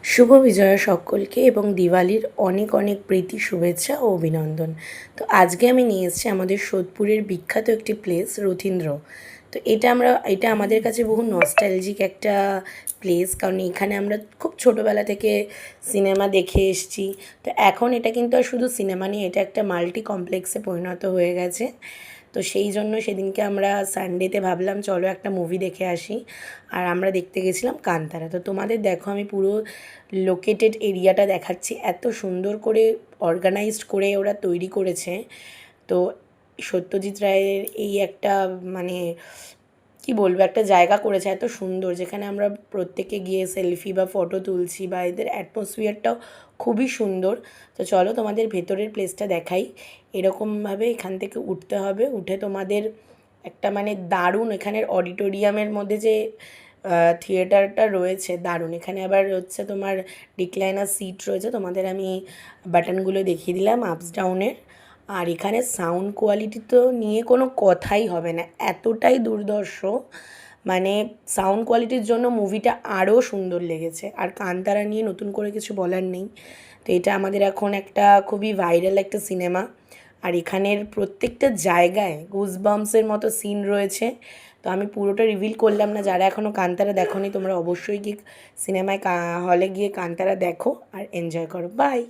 শুভ বিজয়া সকলকে এবং দিওয়ালির অনেক অনেক প্রীতি শুভেচ্ছা ও অভিনন্দন। তো আজকে আমি নিয়ে এসেছি আমাদের সোদপুরের বিখ্যাত একটি প্লেস রথীন্দ্র। তো এটা আমাদের কাছে বহু নস্টালজিক একটা প্লেস, কারণ এখানে আমরা খুব ছোটোবেলা থেকে সিনেমা দেখে এসেছি। তো এখন এটা কিন্তু আর শুধু সিনেমা নেই, এটা একটা মাল্টি কমপ্লেক্সে পরিণত হয়ে গেছে। তো সেই জন্য সেদিনকে আমরা সানডেতে ভাবলাম চলো একটা মুভি দেখে আসি, আর আমরা দেখতে গেছিলাম কান্তারা। তো তোমাদের দেখো আমি পুরো লোকেটেড এরিয়াটা দেখাচ্ছি, এত সুন্দর করে অর্গানাইজড করে ওরা তৈরি করেছে। তো সত্যজিৎ রায়ের এই একটা মানে কি বলবো, একটা জায়গা করেছে এত সুন্দর, যেখানে আমরা প্রত্যেকে গিয়ে সেলফি বা ফটো তুলছি, বা এদের অ্যাটমসফিয়ারটাও খুবই সুন্দর। তো চলো তোমাদের ভেতরের প্লেসটা দেখাই। এরকমভাবে এখান থেকে উঠতে হবে, উঠে তোমাদের একটা মানে দারুণ এখানের অডিটোরিয়ামের মধ্যে যে থিয়েটারটা রয়েছে দারুণ। এখানে আবার হচ্ছে তোমার ডিক্লাইনার সিট রয়েছে, তোমাদের আমি বাটনগুলো দেখিয়ে দিলাম আপস ডাউনের। আর এখানে সাউন্ড কোয়ালিটি তো নিয়ে কোনো কথাই হবে না, এতটাই দুর্ধর্ষ। মানে সাউন্ড কোয়ালিটির জন্য মুভিটা আরও সুন্দর লেগেছে। আর কান্তারা নিয়ে নতুন করে কিছু বলার নেই। তো এটা আমাদের এখন একটা খুবই ভাইরাল একটা সিনেমা। আর এখানের প্রত্যেকটা জায়গায় গুজবাম্পসের মতো সিন রয়েছে। তো আমি পুরোটা রিভিল করলাম না, যারা এখনও কান্তারা দেখোনি তোমরা অবশ্যই গিয়ে সিনেমায় হলে গিয়ে কান্তারা দেখো আর এনজয় করো। বাই।